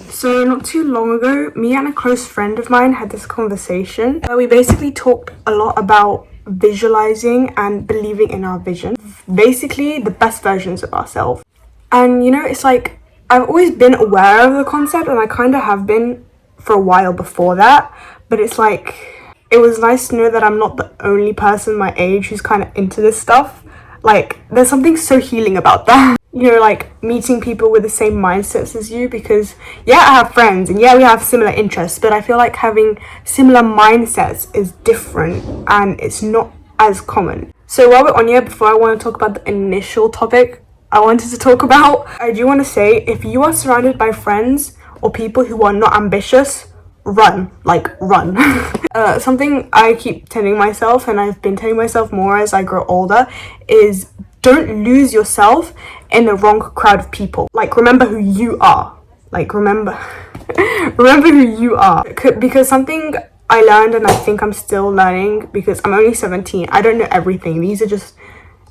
So not too long ago, me and a close friend of mine had this conversation where we basically talked a lot about visualizing and believing in our vision. Basically, the best versions of ourselves. And you know, it's like, I've always been aware of the concept, and I kind of have been for a while before that. But it's like, it was nice to know that I'm not the only person my age who's kind of into this stuff. Like, there's something so healing about that. You know, like meeting people with the same mindsets as you, because yeah, I have friends and yeah, we have similar interests, but I feel like having similar mindsets is different and it's not as common. So while we're on here, before I want to talk about the initial topic I wanted to talk about, I do want to say, if you are surrounded by friends or people who are not ambitious, run. Something I keep telling myself, and I've been telling myself more as I grow older, is don't lose yourself in the wrong crowd of people. Like, remember who you are. Like, remember who you are. Because something I learned, and I think I'm still learning, because I'm only 17, I don't know everything. These are just,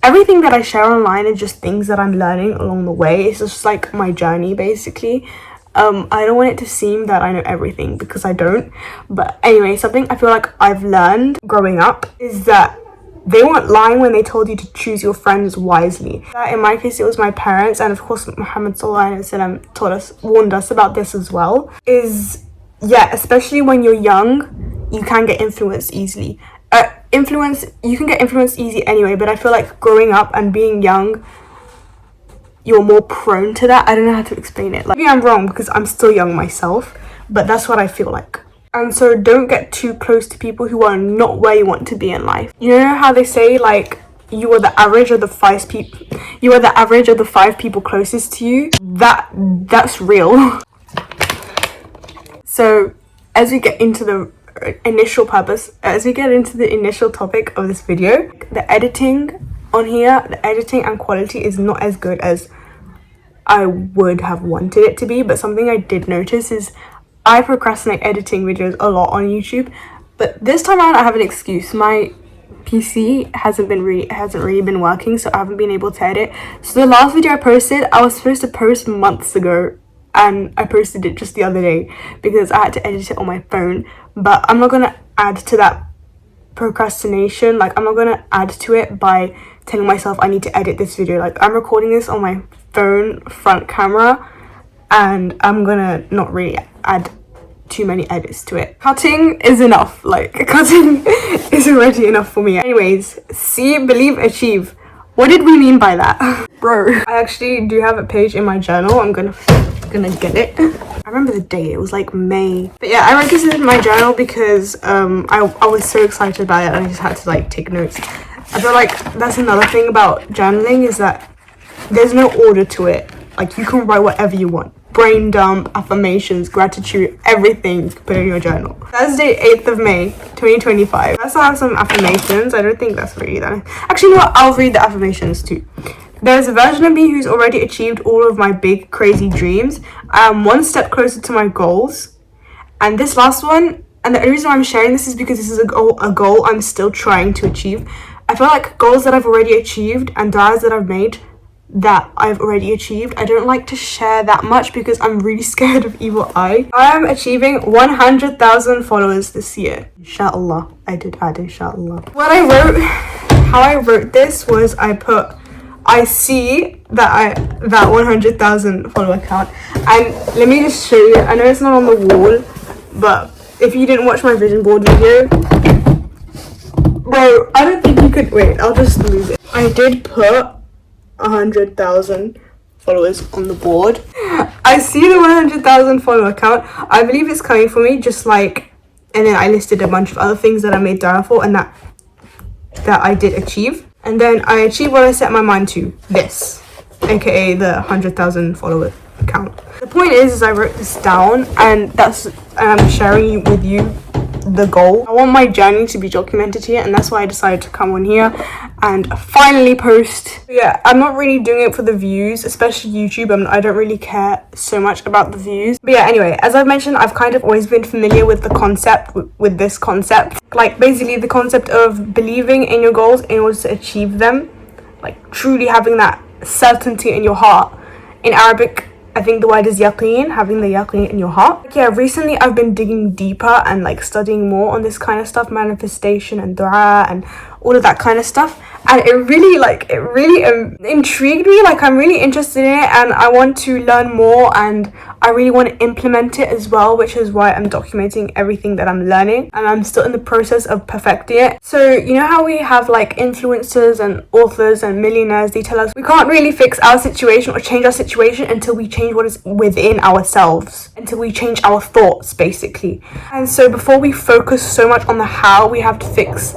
everything that I share online is just things that I'm learning along the way. It's just like my journey, basically. I don't want it to seem that I know everything, because I don't. But anyway, something I feel like I've learned growing up is that they weren't lying when they told you to choose your friends wisely. In my case, it was my parents, and of course Muhammad Sallallahu Alaihi Wasallam warned us about this as well. Yeah, especially when you're young, you can get influenced easily. You can get influenced easy anyway, but I feel like growing up and being young, you're more prone to that. I don't know how to explain it. Like, maybe I'm wrong because I'm still young myself, but that's what I feel like. And so don't get too close to people who are not where you want to be in life. You know how they say, like, you are the average of the five people closest to you? That's real. So as we get into the initial topic of this video, the editing on here, the editing and quality is not as good as I would have wanted it to be. But something I did notice is I procrastinate editing videos a lot on YouTube, but this time around I have an excuse. My PC hasn't really been working, so I haven't been able to edit. So the last video I posted, I was supposed to post months ago, and I posted it just the other day because I had to edit it on my phone. But I'm not gonna add to that procrastination. Like, I'm not gonna add to it by telling myself I need to edit this video. Like, I'm recording this on my phone front camera, and I'm gonna not really add too many edits to it. Cutting is enough. Like, cutting is already enough for me. Anyways, see, believe, achieve. What did we mean by that? Bro, I actually do have a page in my journal. I'm gonna get it. I remember the date, it was like May. But yeah, I wrote this in my journal because I was so excited about it, and I just had to like take notes. I feel like that's another thing about journaling, is that there's no order to it. Like, you can write whatever you want. Brain dump, affirmations, gratitude, everything you can put in your journal. Thursday, 8th of May, 2025. I still have some affirmations. I don't think that's really that. Actually, you know what? I'll read the affirmations too. There's a version of me who's already achieved all of my big, crazy dreams. I am one step closer to my goals. And this last one, and the only reason why I'm sharing this is because this is a goal I'm still trying to achieve. I feel like goals that I've already achieved and desires that I've made that I've already achieved, I don't like to share that much because I'm really scared of evil eye. I am achieving 100,000 followers this year. Inshallah. I did add inshallah. How I wrote this was I see that 100,000 follower count, and let me just show you. I know it's not on the wall, but if you didn't watch my vision board video, bro, I don't think you could wait. I'll just move it. I did put 100,000 followers on the board. I see the 100,000 follower count. I believe it's coming for me, just like, and then I listed a bunch of other things that I made dua for and that I did achieve. And then I achieved what I set my mind to, this, aka the 100,000 follower count. The point is I wrote this down, and I'm sharing with you the goal. I want my journey to be documented here, and that's why I decided to come on here and finally post. Yeah, I'm not really doing it for the views, especially YouTube. I don't really care so much about the views. But yeah, anyway, as I've mentioned, I've kind of always been familiar with the concept, with this concept. Like, basically the concept of believing in your goals in order to achieve them. Like, truly having that certainty in your heart. In Arabic, I think the word is yaqeen, having the yaqeen in your heart. Yeah, recently I've been digging deeper and like studying more on this kind of stuff, manifestation and dua and all of that kind of stuff, and it really intrigued me. Like, I'm really interested in it and I want to learn more, and I really want to implement it as well, which is why I'm documenting everything that I'm learning, and I'm still in the process of perfecting it. So you know how we have like influencers and authors and millionaires, they tell us we can't really fix our situation or change our situation until we change what is within ourselves, until we change our thoughts, basically. And so before we focus so much on the how, we have to fix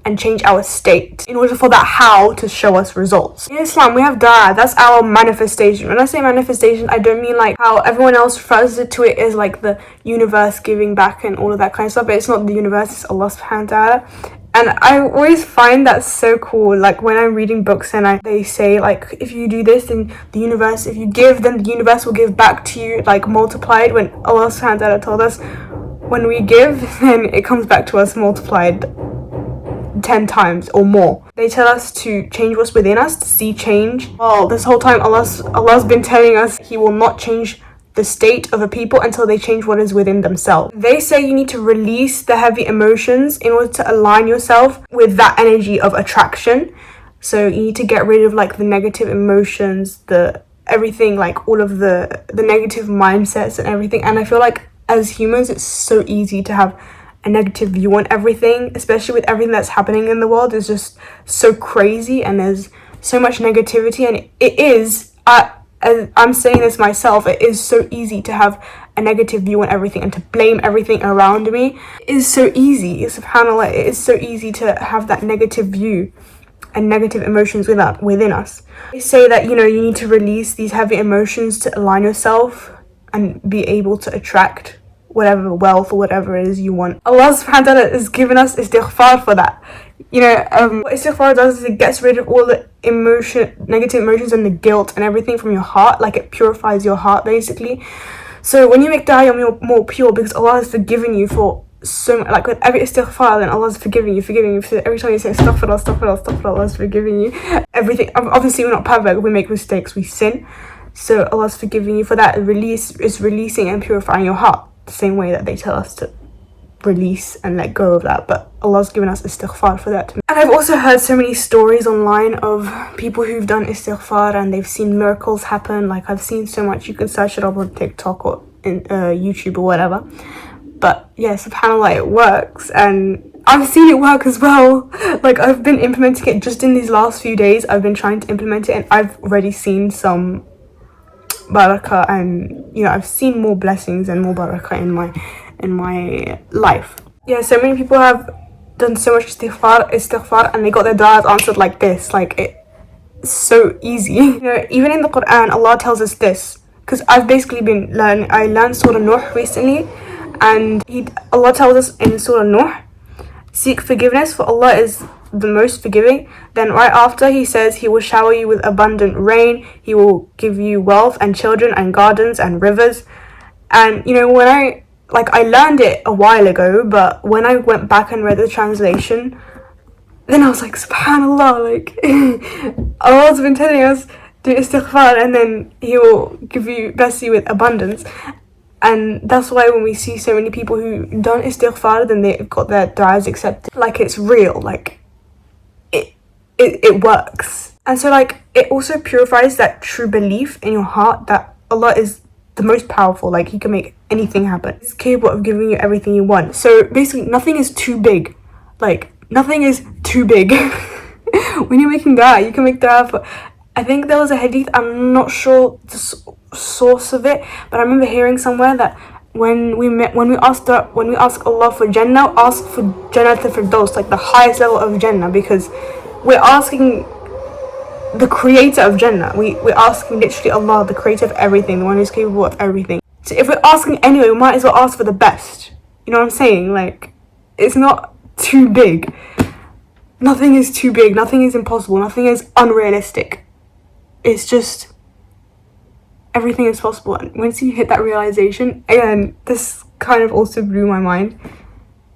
and change our state in order for that how to show us results. In Islam, we have dua. That's our manifestation. When I say manifestation, I don't mean like how everyone else refers to it as like the universe giving back and all of that kind of stuff, but it's not the universe, it's Allah subhanahu wa ta'ala. And I always find that so cool. Like when I'm reading books and they say like, if you do this, then the universe, if you give, then the universe will give back to you like multiplied. When Allah subhanahu wa ta'ala told us, when we give, then it comes back to us multiplied 10 times or more. They tell us to change what's within us, to see change. Well, this whole time Allah's been telling us He will not change the state of a people until they change what is within themselves. They say you need to release the heavy emotions in order to align yourself with that energy of attraction. So you need to get rid of like the negative emotions, the everything, like all of the negative mindsets and everything. And I feel like as humans, it's so easy to have a negative view on everything, especially with everything that's happening in the world. Is just so crazy and there's so much negativity, and it is, I'm saying this myself, it is so easy to have a negative view on everything and to blame everything around me. It is so easy, subhanAllah, it is so easy to have that negative view and negative emotions within us. They say that, you know, you need to release these heavy emotions to align yourself and be able to attract whatever wealth or whatever it is you want. Allah subhanahu wa ta'ala has given us istighfar for that. You know, what istighfar does is it gets rid of all the negative emotions and the guilt and everything from your heart. Like, it purifies your heart basically. So when you make dua, you're more pure because Allah has forgiven you for so much. Like with every istighfar, then Allah's forgiving you. So every time you say astaghfirullah, Allah's forgiving you. Everything, obviously we're not perfect, we make mistakes, we sin. So Allah's forgiving you for that. It's releasing and purifying your heart, the same way that they tell us to release and let go of that, but Allah's given us istighfar for that. And I've also heard so many stories online of people who've done istighfar and they've seen miracles happen. Like, I've seen so much, you can search it up on TikTok or in YouTube or whatever. But yeah, subhanAllah, it works, and I've seen it work as well. Like, I've been implementing it just in these last few days. I've been trying to implement it and I've already seen some barakah, and you know, I've seen more blessings and more barakah in my life. Yeah, so many people have done so much istighfar and they got their du'as answered like this. Like, it's so easy. You know, even in the Quran, Allah tells us this, because I've basically been I learned Surah Nuh recently, and Allah tells us in Surah Nuh, seek forgiveness for Allah is the most forgiving. Then right after, He says He will shower you with abundant rain, He will give you wealth and children and gardens and rivers. And you know, when I learned it a while ago, but when I went back and read the translation, then I was like, subhanAllah, like Allah's been telling us do istighfar and then He will bless you with abundance. And that's why when we see so many people who done istighfar, then they've got their du'as accepted. Like, it's real, like it works. And so like, it also purifies that true belief in your heart that Allah is the most powerful. Like, He can make anything happen. He's capable of giving you everything you want. So basically, nothing is too big. Like, nothing is too big. When you're making dua, you can make dua for, I think there was a hadith, I'm not sure the source of it, but I remember hearing somewhere that when we ask Allah for Jannah, ask for Jannah al-Firdaus, like the highest level of Jannah, because we're asking the creator of Jannah. We're asking literally Allah, the creator of everything, the one who's capable of everything. So if we're asking anyway, we might as well ask for the best. You know what I'm saying? Like, it's not too big. Nothing is too big. Nothing is impossible. Nothing is unrealistic. It's just, everything is possible. And once you hit that realization, again, this kind of also blew my mind,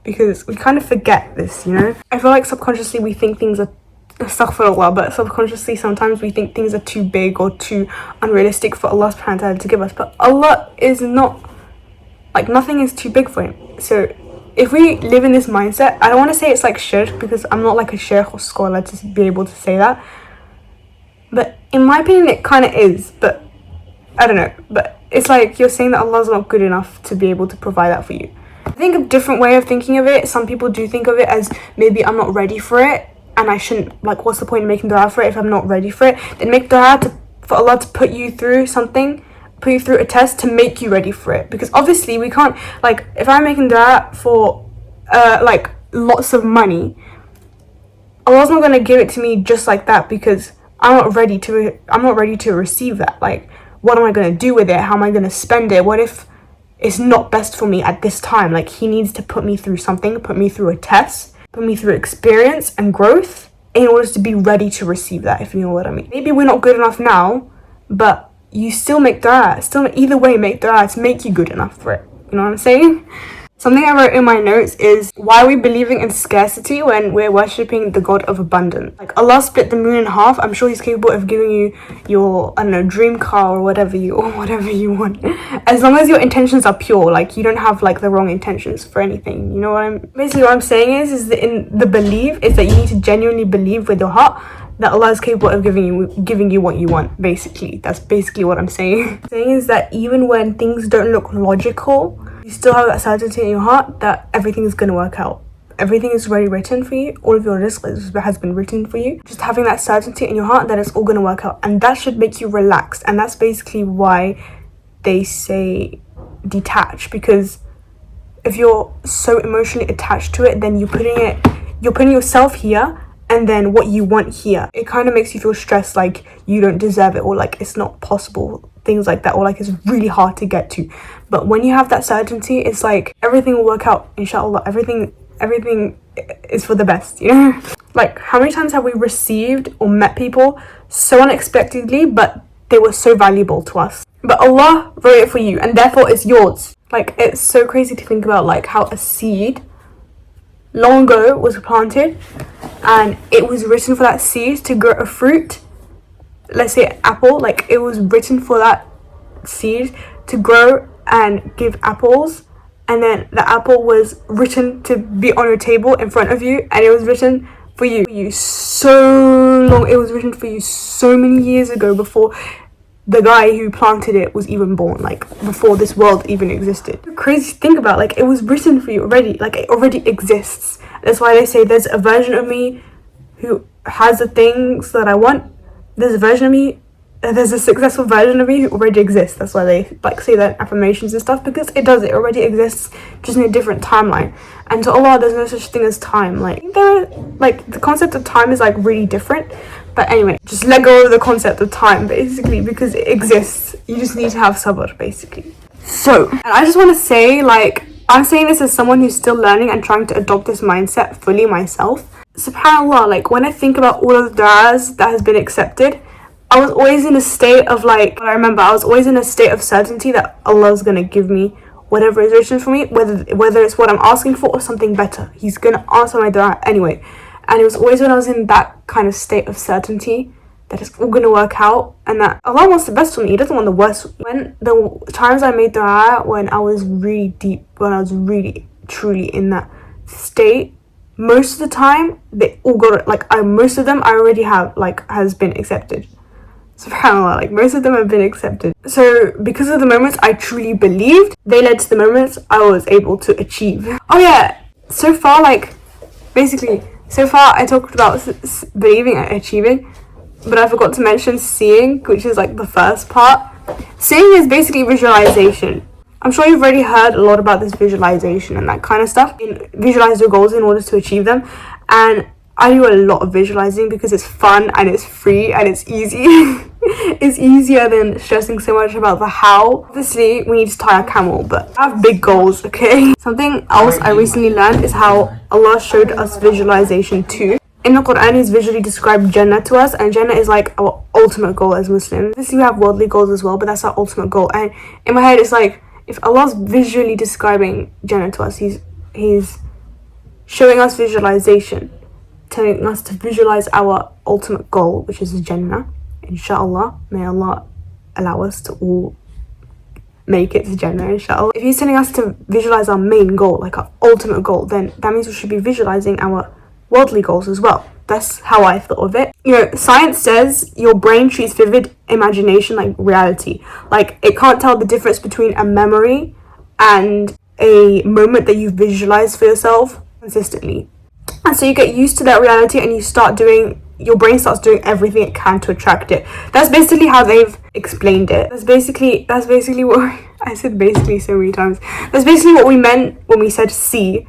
because we kind of forget this, you know? I feel like subconsciously we think things are astaghfirullah, but subconsciously sometimes we think things are too big or too unrealistic for Allah subhanahu wa ta'ala to give us. But Allah is not, like, nothing is too big for him. So if we live in this mindset, I don't want to say it's like shirk, because I'm not like a sheikh or scholar to be able to say that, but in my opinion it kind of is. But I don't know, but it's like you're saying that Allah's not good enough to be able to provide that for you. I think a different way of thinking of it, some people do think of it as maybe I'm not ready for it and I shouldn't, like, what's the point of making dua for it if I'm not ready for it? Then make dua for Allah to put you through something, put you through a test to make you ready for it. Because obviously we can't, like, if I'm making dua for like lots of money, Allah's not going to give it to me just like that, because I'm not ready to receive that. Like, what am I going to do with it? How am I going to spend it? What if it's not best for me at this time? Like, he needs to put me through something, put me through a test, put me through experience and growth in order to be ready to receive that, if you know what I mean. Maybe we're not good enough now, but you still make dua. Still, either way, make dua to make you good enough for it. You know what I'm saying? Something I wrote in my notes is, why are we believing in scarcity when we're worshipping the God of abundance? Like, Allah split the moon in half. I'm sure he's capable of giving you your, I don't know, dream car or whatever you want. As long as your intentions are pure, like, you don't have, like, the wrong intentions for anything. You know what basically what I'm saying is that in the belief is that you need to genuinely believe with your heart that Allah is capable of giving you what you want, basically. That's basically what I'm saying. Saying is that even when things don't look logical, you still have that certainty in your heart that everything is going to work out. Everything is already written for you. All of your risk has been written for you. Just having that certainty in your heart that it's all going to work out. And that should make you relaxed. And that's basically why they say detach. Because if you're so emotionally attached to it, then you're putting yourself here, and then what you want here. It kind of makes you feel stressed, like you don't deserve it, or like it's not possible, things like that, or like it's really hard to get to. But when you have that certainty, it's like everything will work out, inshallah. Everything is for the best, you know? Like, how many times have we received or met people so unexpectedly, but they were so valuable to us? But Allah wrote it for you, and therefore it's yours. Like, it's so crazy to think about, like, how a seed long ago was planted, and it was written for that seed to grow a fruit. Let's say apple, like, it was written for that seed to grow and give apples, and then the apple was written to be on your table in front of you, and it was written for you so long. It was written for you so many years ago, before the guy who planted it was even born, like before this world even existed. Crazy to think about, like, it was written for you already, like it already exists. That's why they say there's a version of me who has the things that I want. There's a version of me, there's a successful version of me who already exists. That's why they like say that affirmations and stuff, because it already exists, just in a different timeline. And to Allah, there's no such thing as time. Like, the concept of time is like really different. But anyway, just let go of the concept of time, basically, because it exists. You just need to have sabr, basically. So, and I just want to say, like, I'm saying this as someone who's still learning and trying to adopt this mindset fully myself. SubhanAllah, like, when I think about all of the du'as that has been accepted, I was always in a state of, like, I remember I was always in a state of certainty that Allah's gonna give me whatever is written for me, whether it's what I'm asking for or something better. He's gonna answer my dua anyway. And it was always when I was in that kind of state of certainty that it's all going to work out, and that Allah wants the best for me. He doesn't want the worst. When the times I made dua, when I was really deep, when I was really truly in that state, most of the time they all got it. Like, most of them I already have, like, has been accepted. SubhanAllah, like, most of them have been accepted. So because of the moments I truly believed, they led to the moments I was able to achieve. Oh yeah, so far, like, basically, so far I talked about believing and achieving, but I forgot to mention seeing, which is like the first part. Seeing is basically visualization. I'm sure you've already heard a lot about this visualization and that kind of stuff. Visualize your goals in order to achieve them. And I do a lot of visualizing because it's fun and it's free and it's easy. It's easier than stressing so much about the how. Obviously, we need to tie a camel, but I have big goals, okay? Something else I recently learned is how Allah showed us visualization too. In the Quran, He's visually described Jannah to us, and Jannah is like our ultimate goal as Muslims. Obviously, we have worldly goals as well, but that's our ultimate goal. And in my head, it's like, if Allah's visually describing Jannah to us, He's showing us visualization. telling us to visualize our ultimate goal, which is Jannah. Inshallah, may Allah allow us to all make it to Jannah, inshallah. If he's telling us to visualize our main goal, like our ultimate goal, then that means we should be visualizing our worldly goals as well. That's how I thought of it. You know, science says your brain treats vivid imagination like reality. Like, it can't tell the difference between a memory and a moment that you visualize for yourself consistently. And so you get used to that reality and your brain starts doing everything it can to attract it. That's basically how they've explained it. That's basically what I said basically so many times. That's basically what we meant when we said see.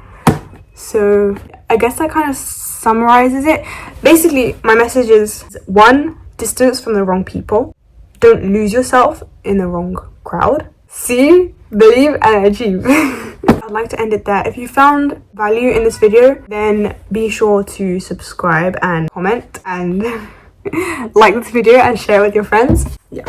So I guess that kind of summarizes it. Basically, my message is 1, distance from the wrong people. Don't lose yourself in the wrong crowd. See, believe, and achieve. I'd like to end it there. If you found value in this video, then be sure to subscribe and comment and like this video and share with your friends. Yeah.